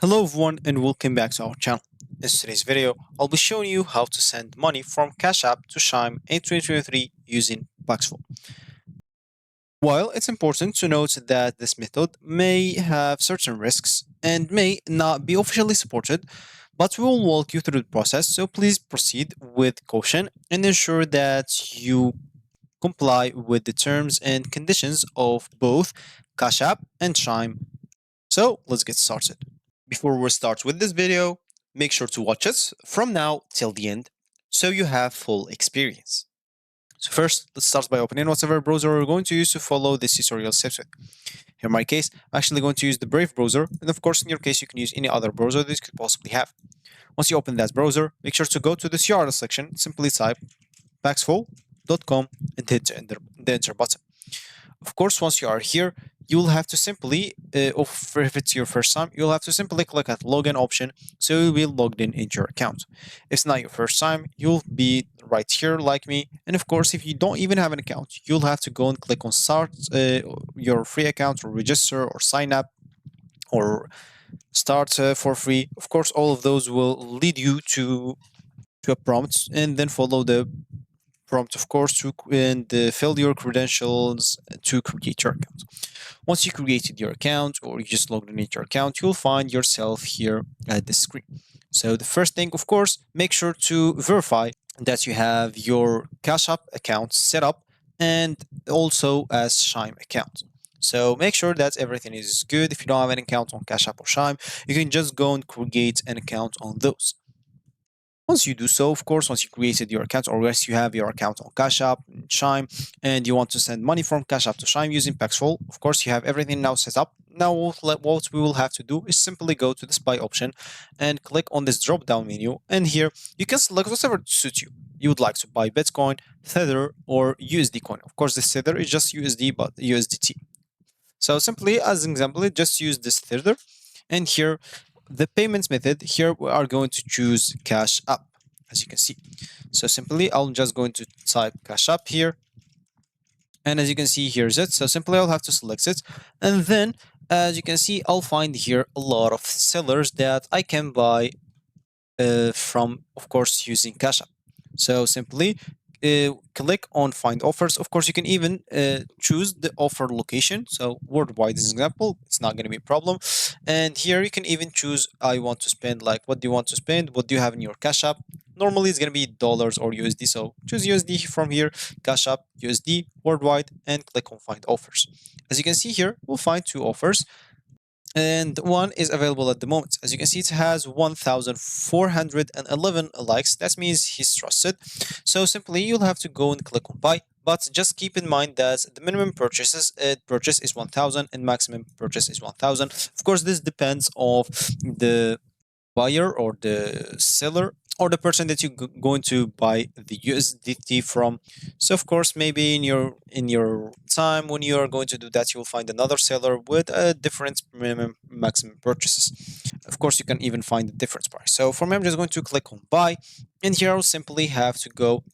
Hello everyone and welcome back to our channel. In today's video, I'll be showing you how to send money from Cashapp to Chime in 2023 using Paxful. While it's important to note that this method may have certain risks and may not be officially supported, but we will walk you through the process, so please proceed with caution and ensure that you comply with the terms and conditions of both Cashapp and Chime. So let's get started. Before we start with this video, make sure to watch it from now till the end so you have full experience. So first, let's start by opening whatever browser we're going to use to follow this tutorial steps with. In my case, I'm actually going to use the Brave browser, and of course in your case you can use any other browser that you could possibly have. Once you open that browser, make sure to go to the URL section, simply type paxful.com and hit the enter button. Of course, once you are here, you'll have to simply, if it's your first time, you'll have to simply click at login option so you'll be logged in into your account. If it's not your first time, you'll be right here like me. And of course, if you don't even have an account, you'll have to go and click on start your free account or register or sign up or start for free. Of course, all of those will lead you to a prompt and then follow the prompt, of course, and fill your credentials to create your account. Once you created your account or you just logged in your account, you'll find yourself here at the screen. So the first thing, of course, make sure to verify that you have your Cashapp account set up and also as Chime account. So make sure that everything is good. If you don't have an account on Cashapp or Chime, you can just go and create an account on those. Once you do so, of course, once you created your account or once you have your account on Cashapp, Chime, and you want to send money from Cashapp to Chime using Paxful, of course, you have everything now set up. Now, what we will have to do is simply go to this buy option and click on this drop down menu. And here you can select whatever suits you. You would like to buy Bitcoin, Tether, or USD coin. Of course, this Tether is just USD, but USDT. So simply, as an example, just use this Tether. And here the payments method, here we are going to choose Cashapp, as you can see. So simply I'm just going to type Cashapp here, and as you can see, here's it. So simply I'll have to select it, and then as you can see, I'll find here a lot of sellers that I can buy from, of course, using Cashapp. So simply click on find offers. Of course, you can even choose the offer location. So worldwide is an example, it's not going to be a problem. And here you can even choose, I want to spend, like, what do you want to spend? What do you have in your Cash App? Normally it's going to be dollars or USD. So choose USD from here, Cash App, USD, worldwide, and click on find offers. As you can see here, we'll find two offers, and one is available at the moment. As you can see, it has 1,411 likes. That means he's trusted. So simply you'll have to go and click on buy, but just keep in mind that the minimum purchase is 1,000 and maximum purchase is 1,000. Of course, this depends of the buyer or the seller or the person that you're going to buy the USDT from. So of course, maybe in your time when you are going to do that, you will find another seller with a different minimum maximum purchases. Of course, you can even find the difference price. So for me, I'm just going to click on buy, and here I'll simply have to go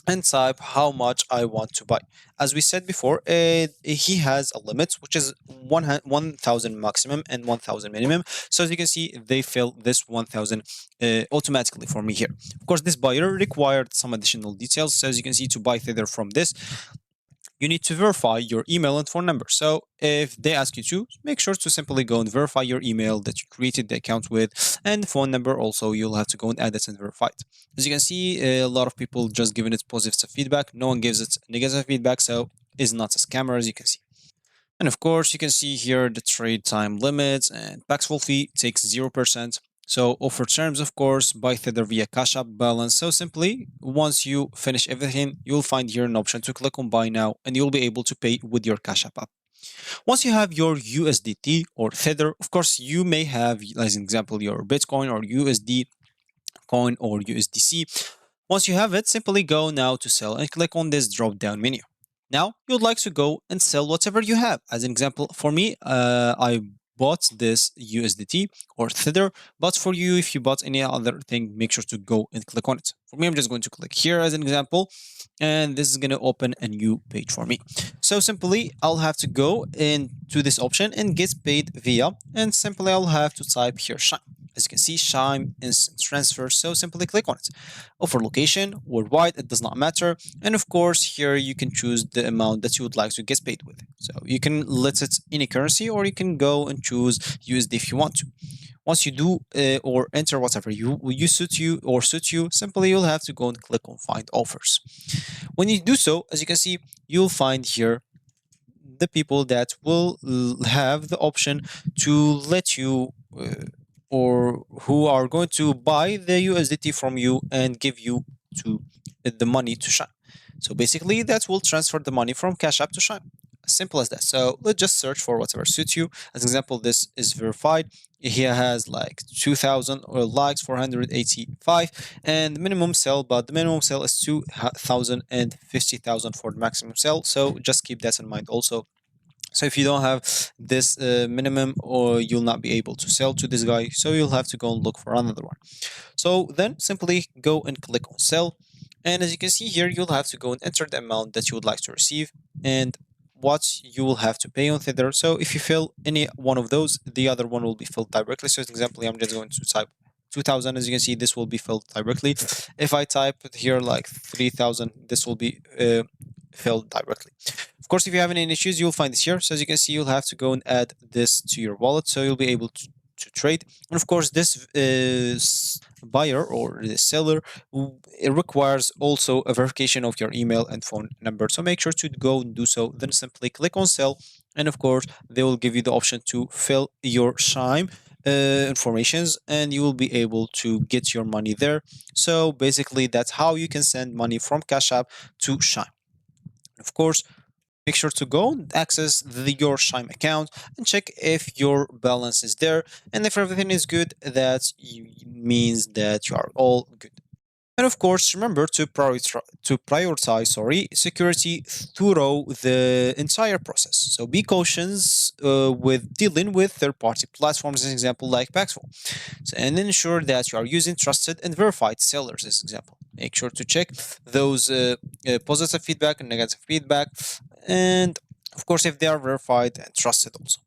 and type how much I want to buy. As we said before, he has a limit, which is 1,000 maximum and 1,000 minimum. So as you can see, they fill this 1,000 automatically for me here. Of course, this buyer required some additional details. So as you can see, to buy Tether from this, you need to verify your email and phone number. So if they ask you to, make sure to simply go and verify your email that you created the account with, and the phone number also, you'll have to go and add it and verify it. As you can see, a lot of people just giving it positive feedback. No one gives it negative feedback, so it's not a scammer, as you can see. And of course, you can see here the trade time limits, and Paxful fee takes 0%. So offer terms, of course, buy Tether via Cash App balance. So simply, once you finish everything, you'll find here an option to click on buy now, and you'll be able to pay with your Cash App. Once you have your USDT or Tether, of course, you may have, as an example, your Bitcoin or USD coin or USDC. Once you have it, simply go now to sell and click on this drop down menu. Now, you'd like to go and sell whatever you have. As an example, for me, I bought this USDT or Tether. But for you, if you bought any other thing, make sure to go and click on it. For me, I'm just going to click here as an example, and this is going to open a new page for me. So simply, I'll have to go into this option and get paid via, and simply I'll have to type here Chime. As you can see, Chime instant transfer. So simply click on it. Offer location, worldwide, it does not matter. And of course, here you can choose the amount that you would like to get paid with. So you can let it any currency, or you can go and choose USD if you want to. Once you do or enter whatever you suit you, simply you'll have to go and click on find offers. When you do so, as you can see, you'll find here the people that will have the option to let you or who are going to buy the USDT from you and give you to the money to Chime. So basically, that will transfer the money from Cash App to Chime. As simple as that. So let's just search for whatever suits you. As an example, this is verified. He has like 2,000 or likes, 485, and the minimum sell, but the minimum sell is 2,000 and 50,000 for the maximum sell. So just keep that in mind also. So if you don't have this minimum, or you'll not be able to sell to this guy, so you'll have to go and look for another one. So then simply go and click on sell. And as you can see here, you'll have to go and enter the amount that you would like to receive and what you will have to pay on Tether. So if you fill any one of those, the other one will be filled directly. So as an example, I'm just going to type 2,000. As you can see, this will be filled directly. If I type here like 3,000, this will be filled directly. Of course, if you have any issues, you'll find this here. So as you can see, you'll have to go and add this to your wallet, so you'll be able to trade. And of course, this buyer or the seller, it requires also a verification of your email and phone number. So make sure to go and do so. Then simply click on sell, and of course, they will give you the option to fill your Chime informations, and you will be able to get your money there. So basically, that's how you can send money from Cash App to Chime. Of course, make sure to go and access your Chime account and check if your balance is there. And if everything is good, that means that you are all good. And of course, remember to prioritize security through the entire process. So be cautious with dealing with third-party platforms, as an example, like Paxful. So, and ensure that you are using trusted and verified sellers, as an example. Make sure to check those positive feedback and negative feedback, and of course, if they are verified and trusted also.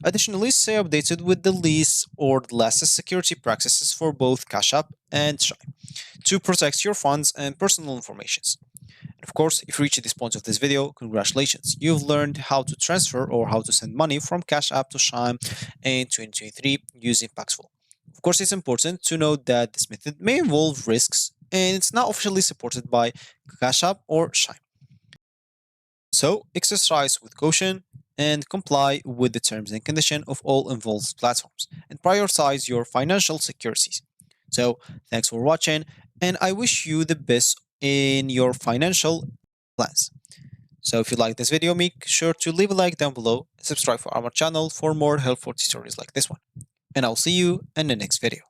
Additionally, stay updated with the least or the latest security practices for both Cash App and Chime to protect your funds and personal information. And of course, if you reached this point of this video, congratulations. You've learned how to transfer or how to send money from Cash App to Chime in 2023 using Paxful. Of course, it's important to note that this method may involve risks, and it's not officially supported by Cash App or Chime. So exercise with caution and comply with the terms and conditions of all involved platforms, and prioritize your financial securities. So thanks for watching, and I wish you the best in your financial plans. So if you like this video, make sure to leave a like down below and subscribe for our channel for more helpful tutorials like this one. And I'll see you in the next video.